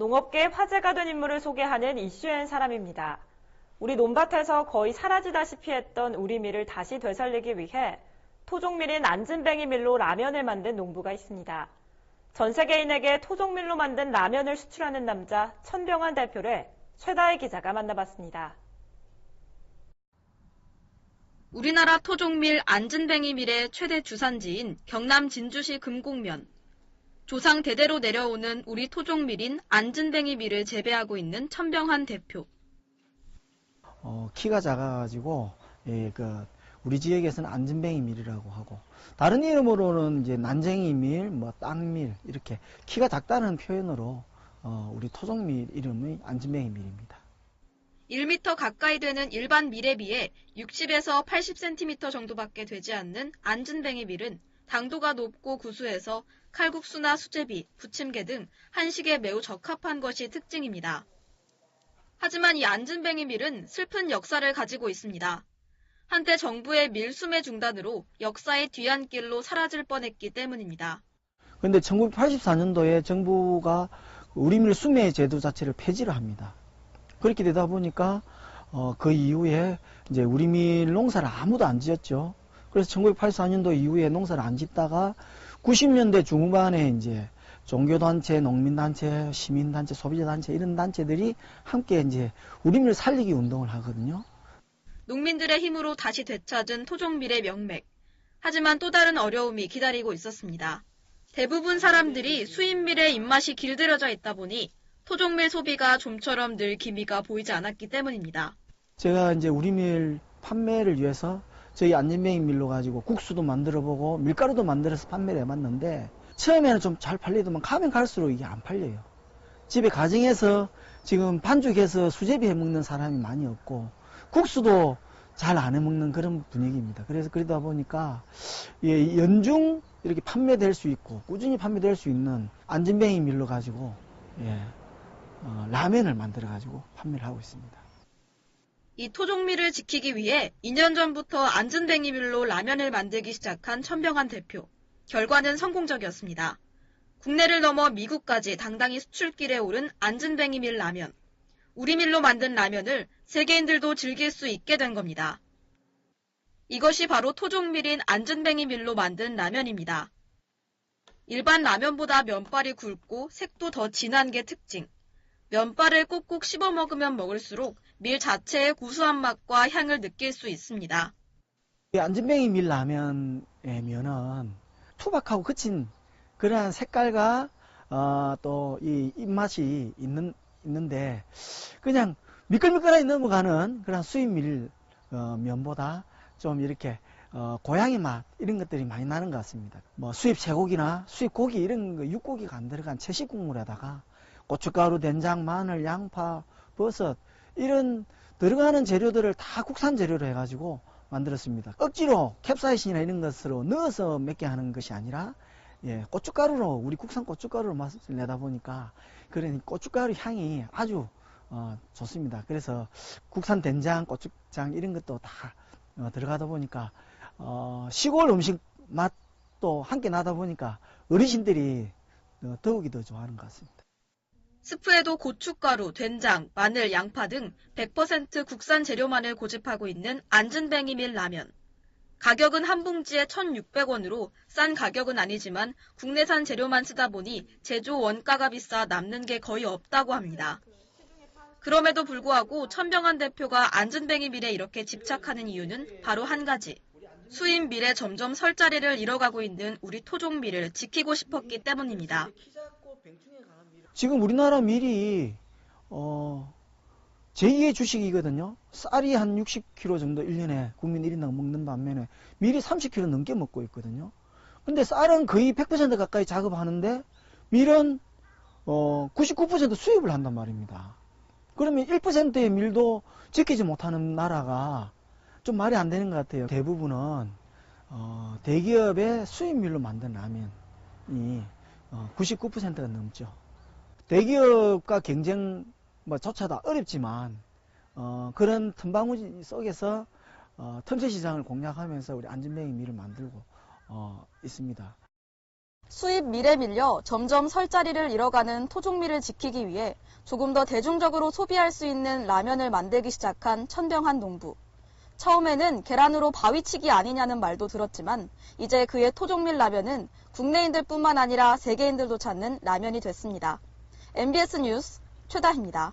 농업계에 화제가 된 인물을 소개하는 이슈엔 사람입니다. 우리 논밭에서 거의 사라지다시피 했던 우리 밀을 다시 되살리기 위해 토종밀인 안진뱅이 밀로 라면을 만든 농부가 있습니다. 전 세계인에게 토종밀로 만든 라면을 수출하는 남자 천병환 대표를 최다혜 기자가 만나봤습니다. 우리나라 토종밀 안진뱅이 밀의 최대 주산지인 경남 진주시 금곡면. 조상 대대로 내려오는 우리 토종밀인 안진뱅이 밀을 재배하고 있는 천병환 대표. 키가 작아가지고 우리 지역에서는 안진뱅이 밀이라고 하고 다른 이름으로는 이제 난쟁이 밀, 땅밀 이렇게 키가 작다는 표현으로 우리 토종밀 이름이 안진뱅이 밀입니다. 1m 가까이 되는 일반 밀에 비해 60에서 80cm 정도밖에 되지 않는 안진뱅이 밀은 당도가 높고 구수해서 칼국수나 수제비, 부침개 등 한식에 매우 적합한 것이 특징입니다. 하지만 이 안진뱅이 밀은 슬픈 역사를 가지고 있습니다. 한때 정부의 밀 수매 중단으로 역사의 뒤안길로 사라질 뻔했기 때문입니다. 그런데 1984년도에 정부가 우리 밀 수매 제도 자체를 폐지를 합니다. 그렇게 되다 보니까 그 이후에 이제 우리 밀 농사를 아무도 안 지었죠. 그래서 1984년도 이후에 농사를 안 짓다가 90년대 중후반에 이제 종교단체, 농민단체, 시민단체, 소비자단체 이런 단체들이 함께 이제 우리 밀 살리기 운동을 하거든요. 농민들의 힘으로 다시 되찾은 토종밀의 명맥. 하지만 또 다른 어려움이 기다리고 있었습니다. 대부분 사람들이 수입밀의 입맛이 길들여져 있다 보니 토종밀 소비가 좀처럼 늘 기미가 보이지 않았기 때문입니다. 제가 이제 우리 밀 판매를 위해서 저희 안진뱅이 밀로 가지고 국수도 만들어보고 밀가루도 만들어서 판매를 해봤는데 처음에는 좀 잘 팔리더만 가면 갈수록 이게 안 팔려요. 집에 가정에서 지금 반죽해서 수제비 해먹는 사람이 많이 없고 국수도 잘 안 해먹는 그런 분위기입니다. 그래서 그러다 보니까 연중 이렇게 판매될 수 있고 꾸준히 판매될 수 있는 안진뱅이 밀로 가지고 라면을 만들어 가지고 판매를 하고 있습니다. 이 토종밀을 지키기 위해 2년 전부터 안진뱅이 밀로 라면을 만들기 시작한 천병환 대표. 결과는 성공적이었습니다. 국내를 넘어 미국까지 당당히 수출길에 오른 안진뱅이 밀 라면. 우리 밀로 만든 라면을 세계인들도 즐길 수 있게 된 겁니다. 이것이 바로 토종밀인 안진뱅이 밀로 만든 라면입니다. 일반 라면보다 면발이 굵고 색도 더 진한 게 특징. 면발을 꼭꼭 씹어 먹으면 먹을수록 밀 자체의 구수한 맛과 향을 느낄 수 있습니다. 이 안진뱅이 밀 라면의 면은 투박하고 거친 그러한 색깔과 또 이 입맛이 있는데 그냥 미끌미끌하게 넘어가는 그런 수입밀 면보다 좀 이렇게 고향의 맛 이런 것들이 많이 나는 것 같습니다. 수입 쇠고기나 수입 고기 이런 거 육고기가 안 들어간 채식 국물에다가 고춧가루, 된장, 마늘, 양파, 버섯 이런 들어가는 재료들을 다 국산 재료로 해가지고 만들었습니다. 억지로 캡사이신이나 이런 것으로 넣어서 맵게 하는 것이 아니라 고춧가루로 우리 국산 고춧가루로 맛을 내다 보니까 그런 고춧가루 향이 아주 좋습니다. 그래서 국산 된장, 고추장 이런 것도 다 들어가다 보니까 시골 음식 맛도 함께 나다 보니까 어르신들이 더욱이 더 좋아하는 것 같습니다. 스프에도 고춧가루, 된장, 마늘, 양파 등 100% 국산 재료만을 고집하고 있는 안진뱅이 밀 라면. 가격은 한 봉지에 1,600원으로 싼 가격은 아니지만 국내산 재료만 쓰다 보니 제조 원가가 비싸 남는 게 거의 없다고 합니다. 그럼에도 불구하고 천병환 대표가 안진뱅이 밀에 이렇게 집착하는 이유는 바로 한 가지. 수입 밀에 점점 설 자리를 잃어가고 있는 우리 토종 밀을 지키고 싶었기 때문입니다. 지금 우리나라 밀이 제2의 주식이거든요. 쌀이 한 60kg 정도 1년에 국민 1인당 먹는 반면에 밀이 30kg 넘게 먹고 있거든요. 근데 쌀은 거의 100% 가까이 작업하는데 밀은 99% 수입을 한단 말입니다. 그러면 1%의 밀도 지키지 못하는 나라가 좀 말이 안 되는 것 같아요. 대부분은 대기업의 수입밀로 만든 라면이 99%가 넘죠. 대기업과 경쟁조차도 어렵지만 그런 틈바구니 속에서 틈새 시장을 공략하면서 우리 안진뱅이 밀을 만들고 있습니다. 수입 밀에 밀려 점점 설 자리를 잃어가는 토종밀을 지키기 위해 조금 더 대중적으로 소비할 수 있는 라면을 만들기 시작한 천병한 농부. 처음에는 계란으로 바위치기 아니냐는 말도 들었지만 이제 그의 토종밀 라면은 국내인들뿐만 아니라 세계인들도 찾는 라면이 됐습니다. MBS 뉴스 최다희입니다.